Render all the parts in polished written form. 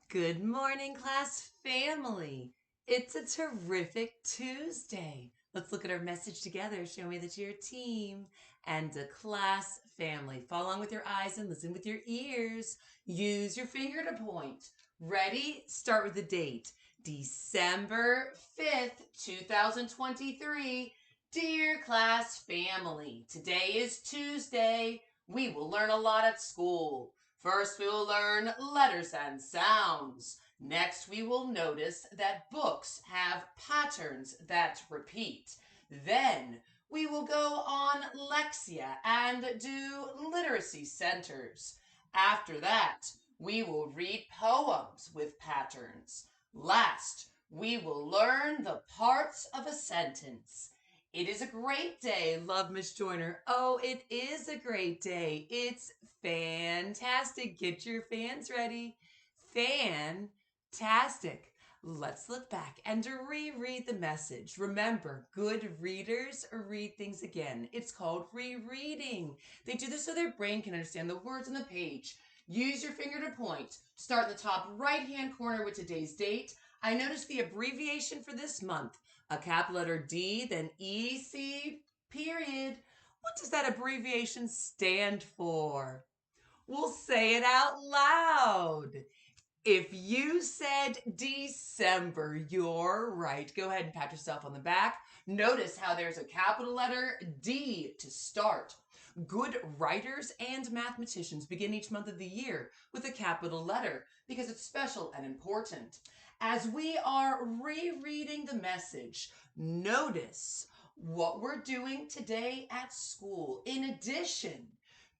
Good morning, class family. It's a terrific Tuesday. Let's look at our message together. Show me that you're a team and a class family. Follow along with your eyes and listen with your ears. Use your finger to point. Ready? Start with the date. December 5th, 2023. Dear class family, today is Tuesday. We will learn a lot at school. First, we will learn letters and sounds. Next, we will notice that books have patterns that repeat. Then, we will go on Lexia and do literacy centers. After that, we will read poems with patterns. Last, we will learn the parts of a sentence. It is a great day, love Miss Joyner. Oh, it is a great day. It's fantastic. Get your fans ready. Fantastic. Let's look back and reread the message. Remember, good readers read things again. It's called rereading. They do this so their brain can understand the words on the page. Use your finger to point. Start in the top right-hand corner with today's date. I noticed the abbreviation for this month. A capital letter D, then EC, period. What does that abbreviation stand for? We'll say it out loud. If you said December, you're right. Go ahead and pat yourself on the back. Notice how there's a capital letter D to start. Good writers and mathematicians begin each month of the year with a capital letter because it's special and important. As we are rereading the message, notice what we're doing today at school. In addition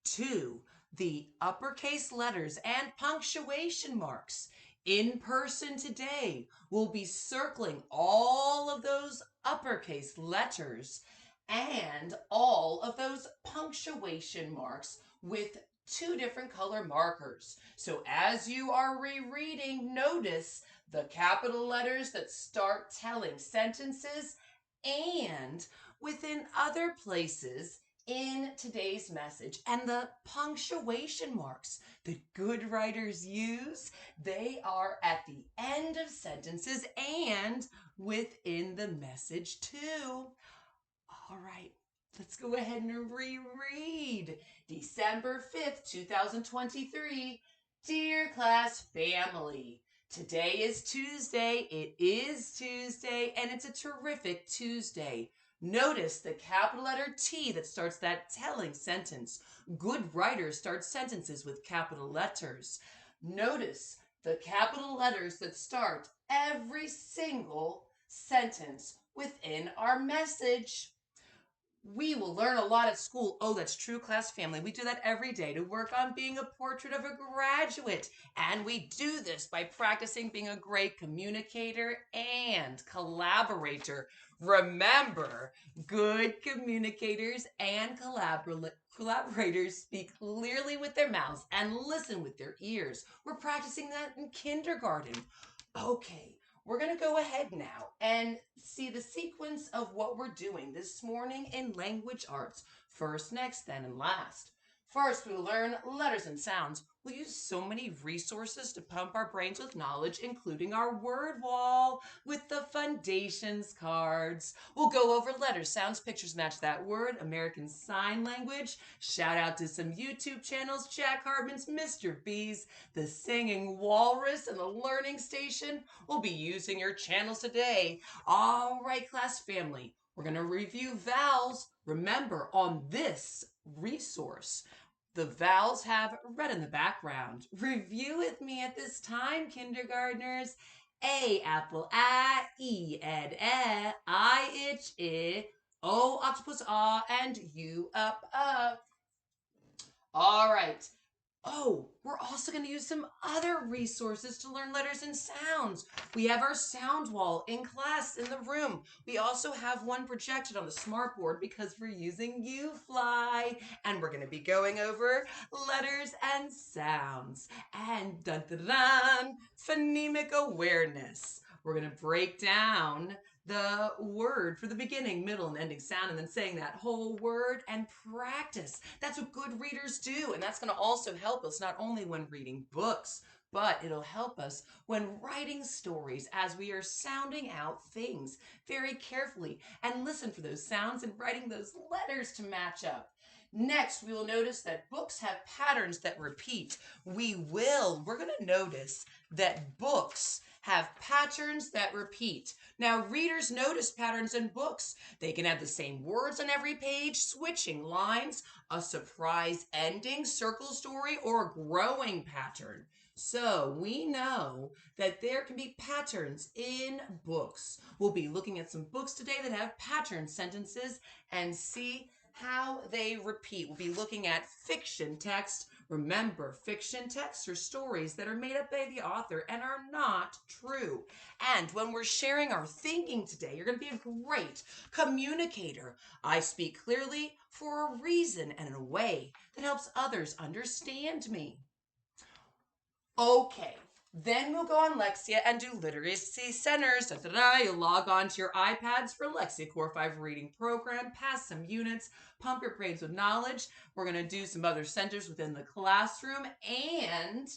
to the uppercase letters and punctuation marks, in person today, we'll be circling all of those uppercase letters and all of those punctuation marks with two different color markers. So as you are rereading, notice the capital letters that start telling sentences, and within other places in today's message, and the punctuation marks that good writers use, they are at the end of sentences and within the message too. All right, let's go ahead and reread. December 5th, 2023. Dear class family, today is Tuesday. It is Tuesday, and it's a terrific Tuesday. Notice the capital letter T that starts that telling sentence. Good writers start sentences with capital letters. Notice the capital letters that start every single sentence within our message. We will learn a lot at school. Oh, that's true, class family. We do that every day to work on being a portrait of a graduate. And we do this by practicing being a great communicator and collaborator. Remember, good communicators and collaborators speak clearly with their mouths and listen with their ears. We're practicing that in kindergarten. Okay, we're going to go ahead now and see the sequence of what we're doing this morning in language arts. First, next, then, and last. First, we'll learn letters and sounds. We'll use so many resources to pump our brains with knowledge, including our word wall with the foundations cards. We'll go over letters, sounds, pictures match that word, American Sign Language. Shout out to some YouTube channels, Jack Hartman's Mr. B's, The Singing Walrus, and The Learning Station. We'll be using your channels today. All right, class family, we're going to review vowels. Remember, on this resource, the vowels have red in the background. Review with me at this time, kindergartners. A, apple, A, E, ed, E, I, itch, I, O, octopus, ah, and U, up. All right. Oh, we're also going to use some other resources to learn letters and sounds. We have our sound wall in class in the room. We also have one projected on the smartboard because we're using UFly. And we're going to be going over letters and sounds. And dun dun dun, phonemic awareness. We're going to break down the word for the beginning, middle, and ending sound, and then saying that whole word and practice. That's what good readers do. And that's going to also help us not only when reading books, but it'll help us when writing stories as we are sounding out things very carefully and listen for those sounds and writing those letters to match up. Next, we will notice that books have patterns that repeat. We're going to notice that books have patterns that repeat. Now, readers notice patterns in books. They can have the same words on every page, switching lines, a surprise ending, circle story, or a growing pattern. So we know that there can be patterns in books. We'll be looking at some books today that have pattern sentences and see how they repeat. We'll be looking at fiction text. Remember, fiction texts are stories that are made up by the author and are not true. And when we're sharing our thinking today, you're going to be a great communicator. I speak clearly for a reason and in a way that helps others understand me. Okay, then we'll go on Lexia and do literacy centers. You'll log on to your iPads for Lexia Core 5 reading program, pass some units, pump your brains with knowledge. We're going to do some other centers within the classroom. And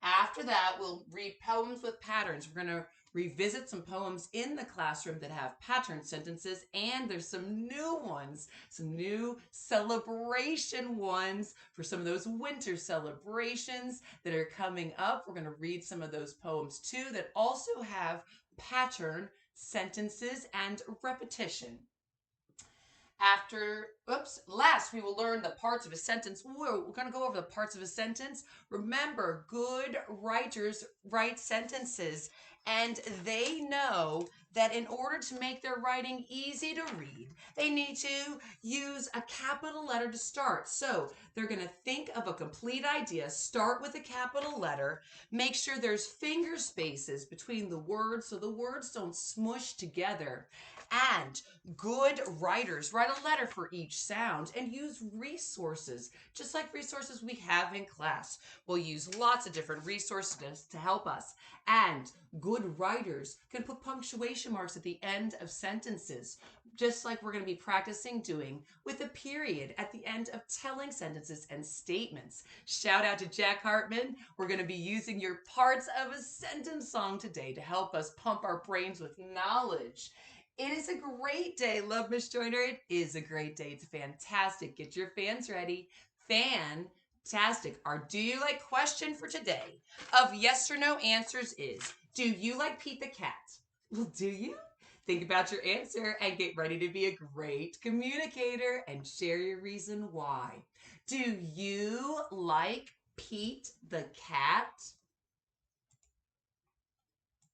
after that, we'll read poems with patterns. We're going to revisit some poems in the classroom that have pattern sentences, and there's some new ones, some new celebration ones for some of those winter celebrations that are coming up. We're going to read some of those poems too that also have pattern sentences and repetition. Last we will learn the parts of a sentence. We're going to go over the parts of a sentence. Remember, good writers write sentences, and they know that in order to make their writing easy to read, they need to use a capital letter to start. So they're going to think of a complete idea, start with a capital letter, make sure there's finger spaces between the words so the words don't smush together. And good writers write a letter for each sound and use resources, just like resources we have in class. We'll use lots of different resources to help us. And good writers can put punctuation marks at the end of sentences, just like we're going to be practicing doing with a period at the end of telling sentences and statements. Shout out to Jack Hartman. We're going to be using your parts of a sentence song today to help us pump our brains with knowledge. It is a great day. Love, Miss Joyner. It is a great day. It's fantastic. Get your fans ready. Fantastic. Our Do You Like question for today of yes or no answers is, do you like Pete the cat? Well, do you? Think about your answer and get ready to be a great communicator and share your reason why. Do you like Pete the cat?